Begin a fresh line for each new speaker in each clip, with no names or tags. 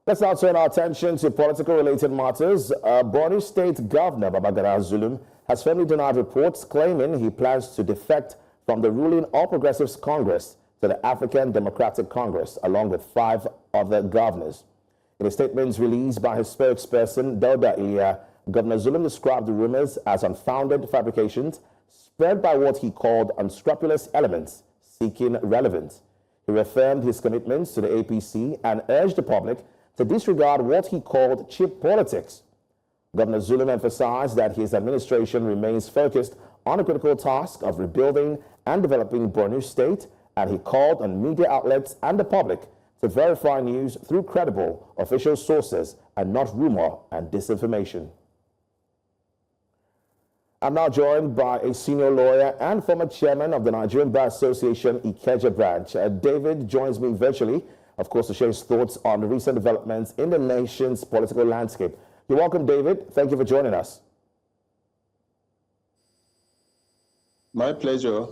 Let's now turn our attention to political-related matters. Borno State Governor Babagana Zulum has firmly denied reports claiming he plans to defect from the ruling All Progressives Congress to the African Democratic Congress, along with 5 other governors. In a statement released by his spokesperson, Dauda Iliya, Governor Zulum described the rumors as unfounded fabrications spread by what he called unscrupulous elements seeking relevance. He reaffirmed his commitments to the APC and urged the public to disregard what he called cheap politics. Governor Zulum emphasized that his administration remains focused on the critical task of rebuilding and developing Borno State, and he called on media outlets and the public to verify news through credible official sources and not rumor and disinformation. I'm now joined by a senior lawyer and former chairman of the Nigerian Bar Association Ikeja branch. David joins me virtually, of course, to share his thoughts on the recent developments in the nation's political landscape. You're welcome, David. Thank you for joining us.
My pleasure.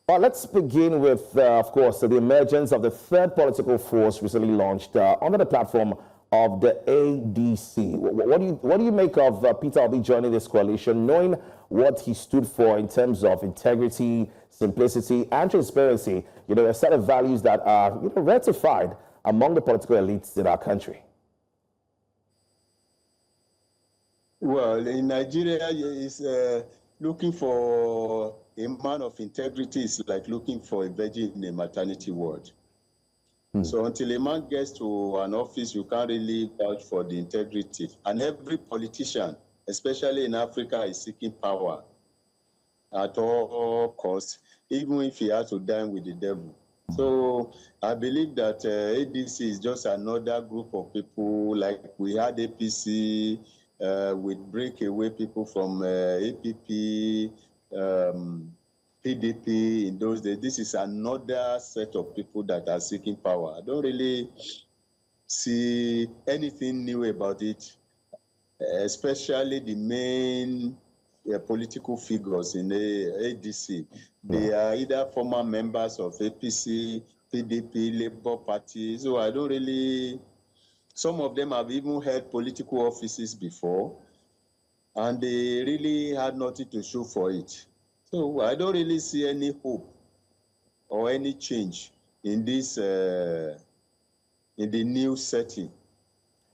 Well, let's begin with, of course, the emergence of the third political force recently launched under the platform of the ADC. What do you make of Peter Obi joining this coalition, knowing what he stood for in terms of integrity, simplicity, and transparency? You know, a set of values that are ratified among the political elites in our country.
Well, in Nigeria, is looking for a man of integrity is like looking for a virgin in a maternity ward. So until a man gets to an office, you can't really vouch for the integrity. And every politician, especially in Africa, is seeking power at all costs, even if he has to dine with the devil. So I believe that ADC is just another group of people, like we had APC, with breakaway people from APP, PDP in those days. This is another set of people that are seeking power. I don't really see anything new about it, especially the main political figures in the ADC. They are either former members of APC, PDP, Labour Party. So I don't really, some of them have even held political offices before, and they really had nothing to show for it. So I don't really see any hope or any change in this, in the new setting.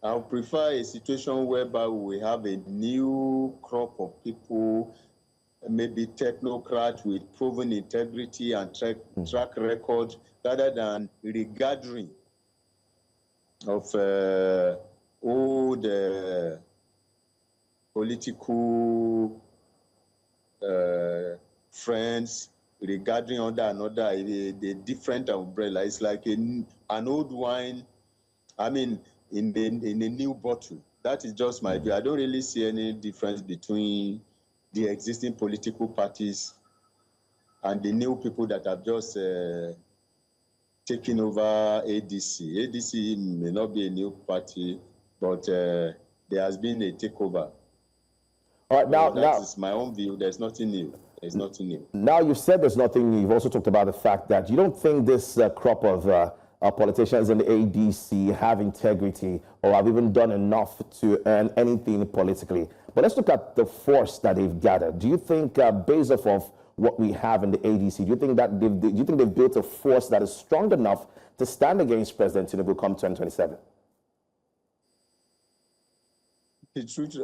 I would prefer a situation whereby we have a new crop of people, maybe technocrats with proven integrity and track record, rather than regathering of old political friends regarding under another the different umbrella. It's like an old wine, I mean, in a new bottle. That is just my view. I don't really see any difference between the existing political parties and the new people that have just taken over ADC. ADC may not be a new party, but there has been a takeover.
All right, now
that is my own view. There's nothing new. There's nothing new.
Now, you've said there's nothing new. You've also talked about the fact that you don't think this crop of politicians in the ADC have integrity or have even done enough to earn anything politically. But let's look at the force that they've gathered. Do you think, based off of what we have in the ADC, do you think that they've built a force that is strong enough to stand against President Tinubu come 2027?
The truth,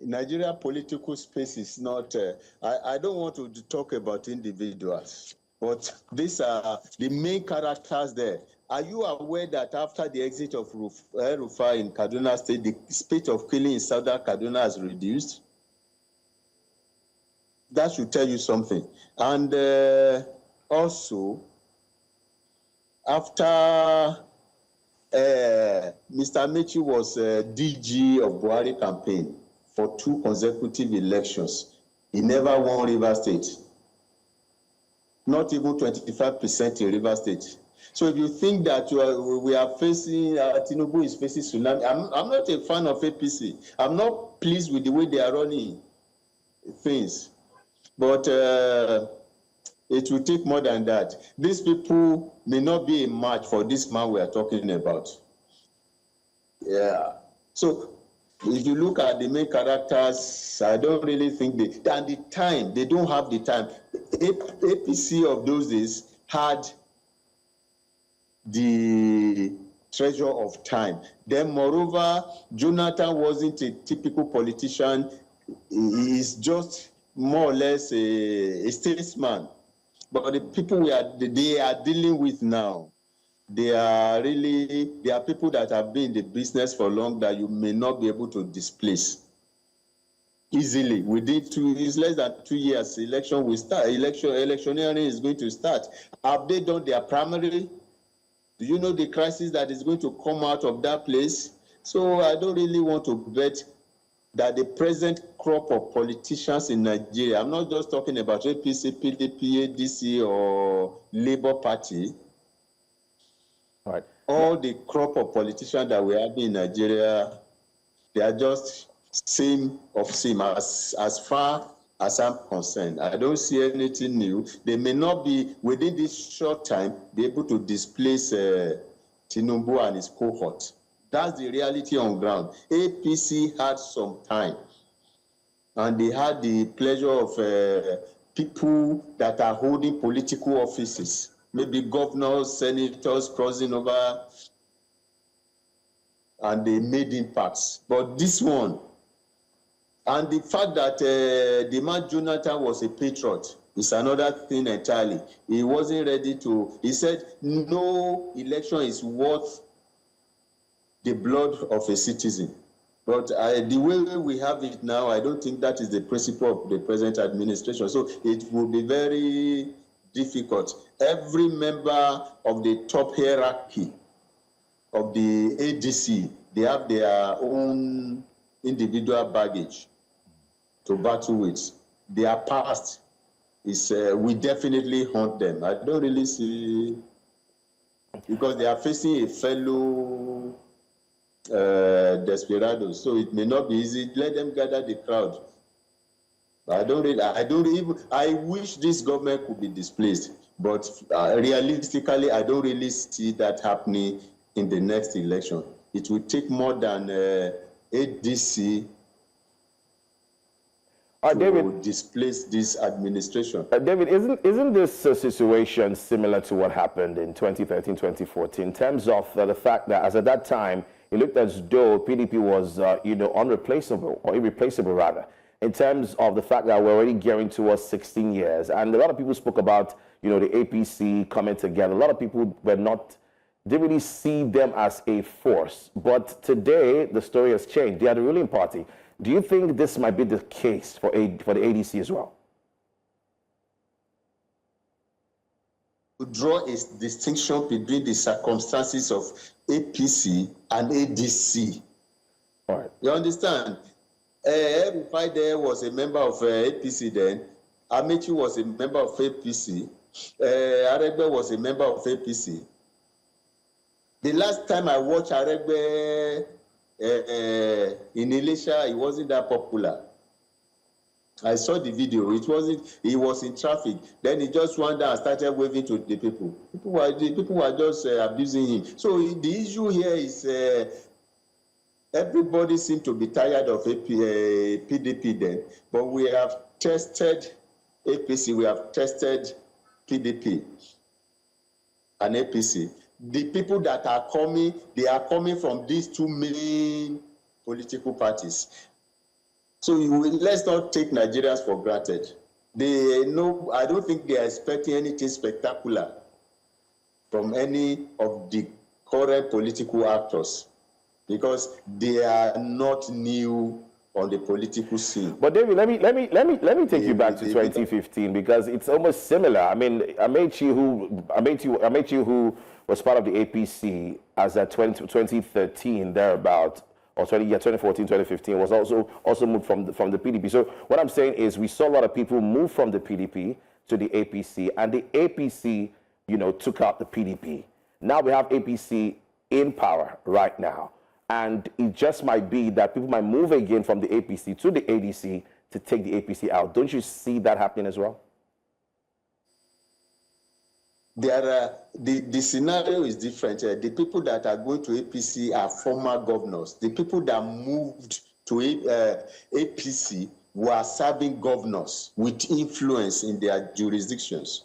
Nigeria political space is not, I don't want to talk about individuals, but these are the main characters there. Are you aware that after the exit of Rufai in Kaduna State, the spate of killing in southern Kaduna has reduced? That should tell you something. And also, after Mr. Mechi was DG of Buhari campaign for 2 consecutive elections. He never won River State. Not even 25% in River State. So if you think that we are facing, Tinubu is facing tsunami, I'm not a fan of APC. I'm not pleased with the way they are running things. But it will take more than that. These people may not be a match for this man we are talking about. Yeah. So if you look at the main characters, I don't really think and the time, they don't have the time. APC of those days had the treasure of time. Then moreover, Jonathan wasn't a typical politician. He's just more or less a statesman. But the people they are dealing with now, they are people that have been in the business for long that you may not be able to displace easily. It's less than 2 years, election will start. Electioneering is going to start. Have they done their primary? Do you know the crisis that is going to come out of that place? So I don't really want to bet that the present crop of politicians in Nigeria, I'm not just talking about APC, PDP, ADC, or Labour Party.
All right.
All the crop of politicians that we have in Nigeria, they are just same as far as I'm concerned. I don't see anything new. They may not be, within this short time, be able to displace Tinubu and his cohort. That's the reality on ground. APC had some time, and they had the pleasure of people that are holding political offices, maybe governors, senators crossing over, and they made impacts. But this one, and the fact that the man Jonathan was a patriot is another thing entirely. He wasn't ready to, he said, no election is worth the blood of a citizen. But the way we have it now, I don't think that is the principle of the present administration. So it will be very difficult. Every member of the top hierarchy of the ADC, they have their own individual baggage to battle with. Their past is, we definitely haunt them. I don't really see, because they are facing a fellow desperados, so it may not be easy. Let them gather the crowd. I wish this government could be displaced, but realistically, I don't really see that happening in the next election. It will take more than ADC to
David,
displace this administration.
David, isn't this a situation similar to what happened in 2013, 2014, in terms of the fact that, as at that time, it looked as though PDP was, unreplaceable, or irreplaceable rather, in terms of the fact that we're already gearing towards 16 years. And a lot of people spoke about, the APC coming together. A lot of people didn't really see them as a force. But today, the story has changed. They are the ruling party. Do you think this might be the case for the ADC as well?
To draw a distinction between the circumstances of APC and ADC.
All right.
You understand? Everybody there was a member of APC then. Amechi was a member of APC. Aregbe was a member of APC. The last time I watched Aregbe in Elisha, he wasn't that popular. I saw the video. He was in traffic. Then he just went down and started waving to the people. People were just abusing him. So the issue here is everybody seemed to be tired of PDP then. But we have tested APC, we have tested PDP and APC. The people that are coming, they are coming from these two main political parties. So let's not take Nigerians for granted. I don't think they are expecting anything spectacular from any of the current political actors, because they are not new on the political scene.
But David, let me take you back to 2015, because it's almost similar. I mean, Amechi, who was part of the APC as at 2013 thereabout, or 2014, 2015, was also moved from the PDP. So what I'm saying is, we saw a lot of people move from the PDP to the APC, and the APC, took out the PDP. Now we have APC in power right now, and it just might be that people might move again from the APC to the ADC to take the APC out. Don't you see that happening as well?
the scenario is different. The people that are going to APC are former governors. The people that moved to APC were serving governors with influence in their jurisdictions.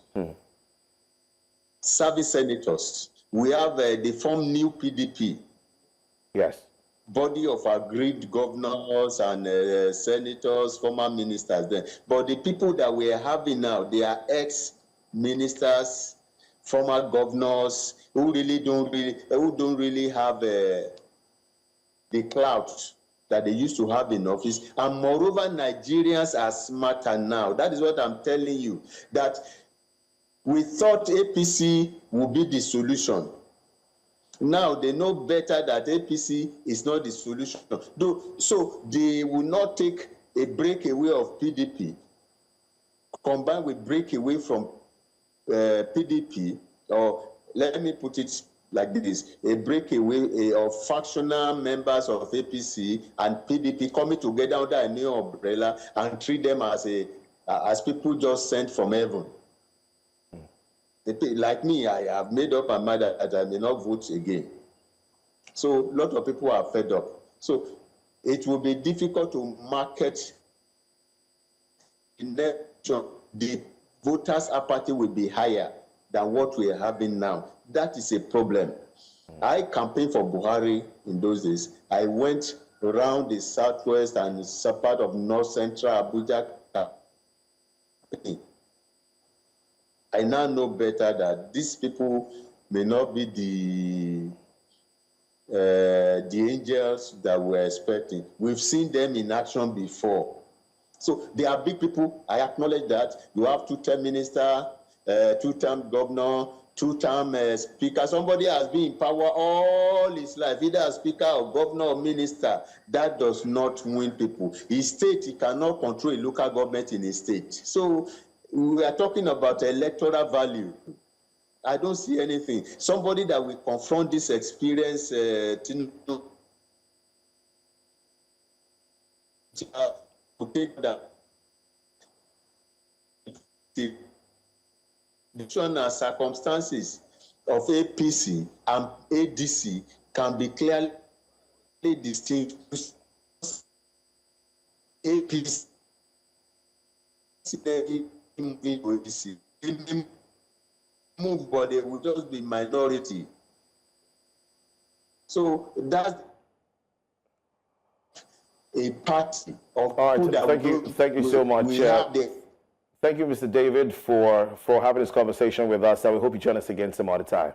Serving senators. We have they form new PDP.
Yes.
Body of agreed governors and senators, former ministers then. But the people that we are having now, they are ex-ministers, former governors who don't really have the clout that they used to have in office. And moreover, Nigerians are smarter now. That is what I'm telling you. That we thought APC would be the solution. Now they know better that APC is not the solution. So they will not take a breakaway of PDP combined with breakaway from PDP, or let me put it like this, a breakaway of factional members of APC and PDP coming together under a new umbrella and treat them as people just sent from heaven. Like me, I have made up my mind that I may not vote again. So a lot of people are fed up. So it will be difficult to market election. The voters' apathy will be higher than what we are having now. That is a problem. I campaigned for Buhari in those days. I went around the southwest and some part of north central Abuja. I now know better that these people may not be the angels that we're expecting. We've seen them in action before. So they are big people. I acknowledge that. You have two-term minister, two-term governor, two-term speaker. Somebody has been in power all his life, either as speaker or governor or minister. That does not win people. His state, he cannot control a local government in his state. So we are talking about electoral value. I don't see anything. Somebody that will confront this experience to take that. The circumstances of APC and ADC can be clearly distinguished. APC move, but they will just be minority. So that's a party of
all
people
right, thank you so much. Thank you, Mr. David, for having this conversation with us. I hope you join us again some other time.